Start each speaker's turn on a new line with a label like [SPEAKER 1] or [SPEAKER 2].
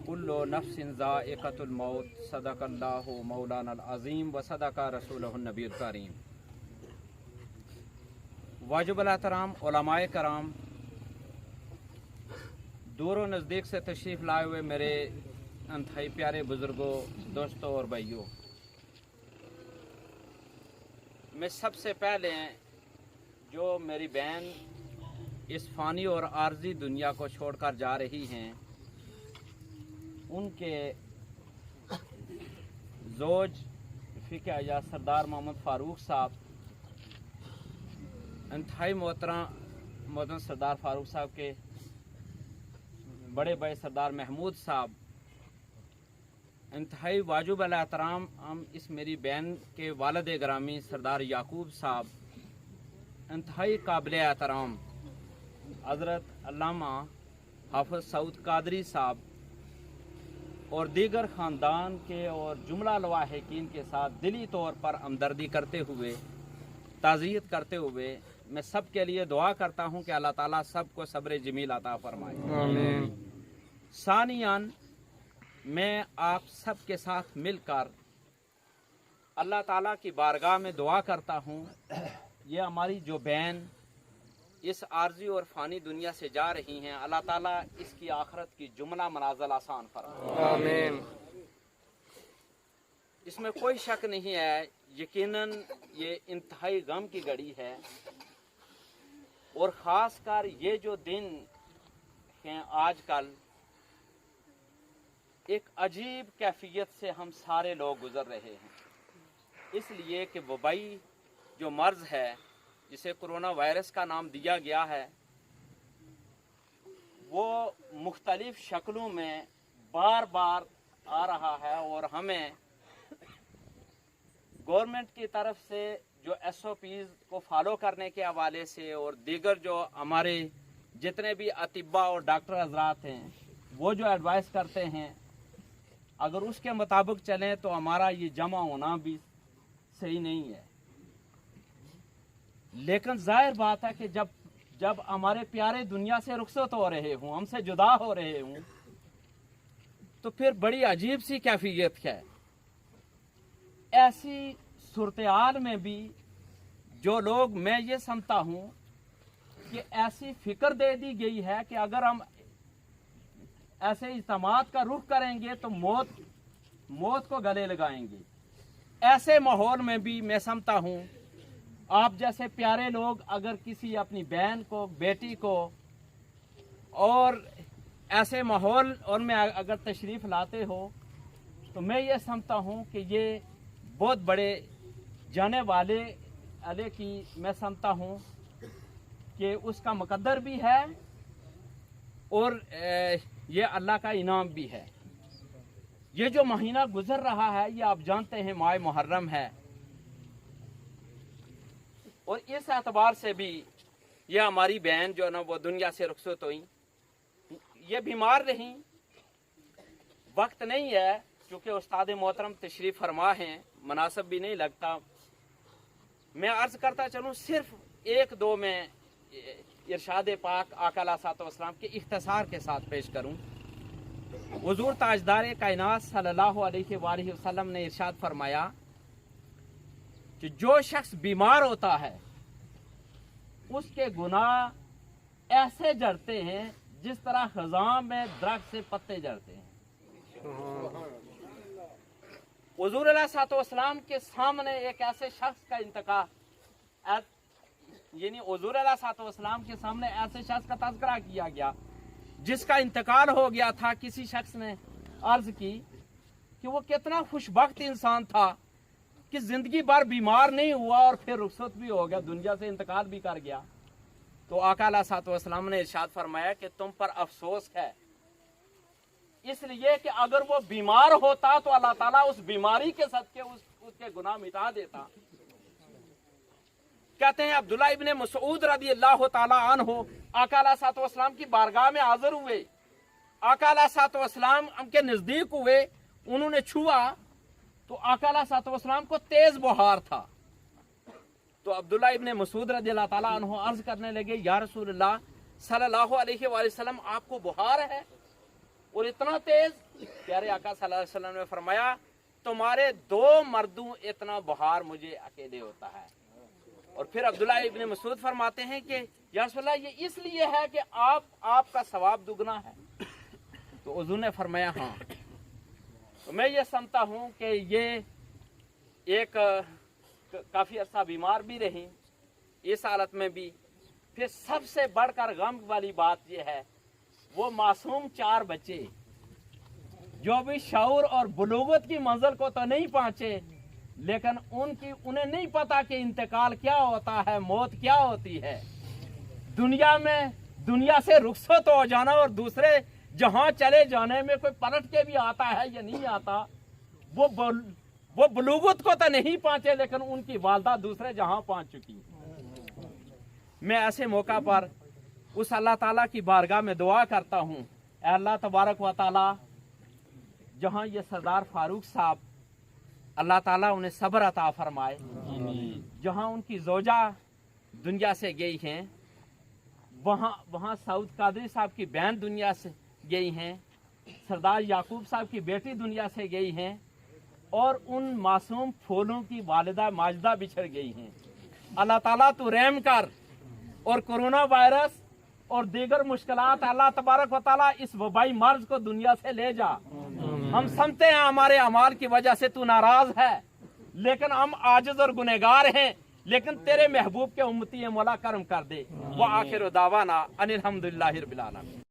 [SPEAKER 1] कुल्लु नफ्सिन ज़ाइक़तुल मौत सदक़ल्लाहु मौलाना अज़ीम व सदक़ रसूलुहुन नबीयुल करीम। वाजिबुल एहतराम उलमाए कराम, दूर व नज़दीक से तशरीफ़ लाए हुए मेरे इंतहाई प्यारे बुज़ुर्गों, दोस्तों और भाइयों, मैं सबसे पहले जो मेरी बहन इस फ़ानी और आर्जी दुनिया को छोड़कर जा रही हैं, उनके ज़ोज फ़िक़्ह आज़ाद सरदार मोहम्मद फ़ारूक साहब, इंतहाई मोहतरम सरदार फ़ारूक साहब के बड़े भाई सरदार महमूद साहब, इंतहाई वाजिबुल एहतराम हम इस मेरी बहन के वालिद ग्रामी सरदार याकूब साहब, इंतहाई काबिल एहतराम हज़रत अल्लामा हाफ़िज़ सऊद कादरी साहब और दीगर ख़ानदान के और जुमला लवाहिकीन के साथ दिली तौर पर हमदर्दी करते हुए, ताज़ियत करते हुए मैं सब के लिए दुआ करता हूँ कि अल्लाह ताला सबको सब्र जमील अता फरमाए। आमीन। सानियान, मैं आप सब के साथ मिलकर अल्लाह ताला की बारगाह में दुआ करता हूँ, ये हमारी जो बहन इस आर्जी और फ़ानी दुनिया से जा रही हैं, अल्लाह ताला इसकी आखिरत की जुमला मनाज़िल आसान फरमाए। आमीन। इसमें कोई शक नहीं है, यकीनन ये इंतहाई गम की घड़ी है और ख़ासकर ये जो दिन हैं आजकल, एक अजीब कैफियत से हम सारे लोग गुज़र रहे हैं, इसलिए कि वबाई जो मर्ज़ है जिसे कोरोना वायरस का नाम दिया गया है, वो मुख्तलिफ शक्लों में बार बार आ रहा है और हमें गवर्नमेंट की तरफ से जो SOPs को फॉलो करने के हवाले से और दीगर जो हमारे जितने भी अतिब्बा और डॉक्टर हजरात हैं, वो जो एडवाइस करते हैं, अगर उसके मुताबिक चलें तो हमारा ये जमा होना भी सही नहीं है। लेकिन जाहिर बात है कि जब हमारे प्यारे दुनिया से रुखसत हो रहे हों, हमसे जुदा हो रहे हों, तो फिर बड़ी अजीब सी कैफियत है। ऐसी सूरत-ए-हाल में भी जो लोग, मैं ये समझता हूँ कि ऐसी फिक्र दे दी गई है कि अगर हम ऐसे इज्तिमात का रुख करेंगे तो मौत को गले लगाएंगे। ऐसे माहौल में भी मैं समझता हूँ आप जैसे प्यारे लोग अगर किसी अपनी बहन को, बेटी को और ऐसे माहौल और में अगर तशरीफ़ लाते हो, तो मैं ये समझता हूँ कि ये बहुत बड़े जाने वाले की मैं समझता हूँ कि उसका मुकद्दर भी है और ये अल्लाह का इनाम भी है। ये जो महीना गुजर रहा है, ये आप जानते हैं माह मुहर्रम है, और इस एतबार से भी ये हमारी बहन जो ना वो दुनिया से रुखसत हुई, ये बीमार रही। वक्त नहीं है क्योंकि उस्ताद मोहतरम तशरीफ़ फरमा हैं, मुनासिब भी नहीं लगता। मैं अर्ज़ करता चलूँ, सिर्फ एक दो में इरशाद पाक आका अलैहिस्सलाम के इख्तिसार के साथ पेश करूँ। हुज़ूर ताजदार कायनात सल्लल्लाहु अलैहि वसल्लम ने इरशाद फरमाया कि जो शख्स बीमार होता है उसके गुनाह ऐसे जड़ते हैं जिस तरह खज़ां में दरख्त से पत्ते जड़ते हैं। हुज़ूर अलैहिस्सलाम के सामने एक ऐसे शख्स का इंतकाल, यानी हुज़ूर अलैहिस्सलाम के सामने ऐसे शख्स का तज़किरा किया गया जिसका इंतकाल हो गया था। किसी शख्स ने अर्ज की कि वो कितना खुशबख्त इंसान था कि जिंदगी भर बीमार नहीं हुआ और फिर रुखसत भी हो गया, दुनिया से इंतकाल भी कर गया। तो आका अलैहिस्सलाम ने इरशाद फरमाया कि तुम पर अफसोस है, इसलिए कि अगर वो बीमार होता तो अल्लाह ताला उस बीमारी के सदके उसके गुनाह मिटा देता। कहते हैं अब्दुल्ला इब्ने मसऊद रज़ी अल्लाह ताला अन्हु आका अलैहिस्सलाम की बारगाह में हाजिर हुए। आका अलैहिस्सलाम के नजदीक हुए, उन्होंने छुआ तो आका अलैहिस्सलाम को तेज बुखार था। तो अब्दुल्ला इब्ने मसऊद रज़ी अल्लाह ताला अन्हु अर्ज करने लगे, या रसूलल्लाह सल्लल्लाहु अलैहि वसल्लम, आपको बुखार है और इतना तेज? प्यारे आका सल्लल्लाहु अलैहि वसल्लम ने फरमाया तुम्हारे 2 मर्दों इतना बहार मुझे अकेले होता है। और फिर अब्दुल्लाह इब्न मसूद फरमाते हैं कि या रसूलल्लाह ये इसलिए है कि आपका सवाब दुगना है। तो हुजूर ने फरमाया हाँ। तो मैं ये समझता हूँ कि ये एक काफ़ी अर्सा बीमार भी रही इस हालत में भी। फिर सबसे बढ़कर गम वाली बात ये है वो मासूम 4 बच्चे जो भी शऊर और बुलूगत की मंजिल को तो नहीं पहुंचे, लेकिन उन्हें नहीं पता कि इंतकाल क्या होता है, मौत क्या होती है। दुनिया से रुखसत हो जाना और दूसरे जहां चले जाने में कोई पलट के भी आता है या नहीं आता, वो बुलूगत को तो नहीं पहुंचे, लेकिन उनकी वालदा दूसरे जहां पहुंच चुकी। मैं ऐसे मौका पर उस अल्लाह ताला की बारगाह में दुआ करता हूँ, अल्लाह तबारक व ताला जहाँ ये सरदार फारूक साहब अल्लाह ताला उन्हें सब्र अता फरमाए, जहाँ उनकी जोजा दुनिया से गई हैं, वहाँ सऊद कादरी साहब की बहन दुनिया से गई हैं, सरदार याकूब साहब की बेटी दुनिया से गई हैं, और उन मासूम फूलों की वालिदा माजिदा बिछड़ गई हैं। अल्लाह ताला तू रहम कर और कोरोना वायरस और दीगर मुश्किलात अल्लाह तबारक व ताला इस वबाई मर्ज को दुनिया से ले जा। हम समझते हैं हमारे अमाल की वजह से तू नाराज है, लेकिन हम आजिज और गुनहगार हैं, लेकिन तेरे महबूब के उम्मती है, मौला करम कर दे। व आखिर दावाना अनिल हम्दुलिल्लाहि रब्बिल आलमीन।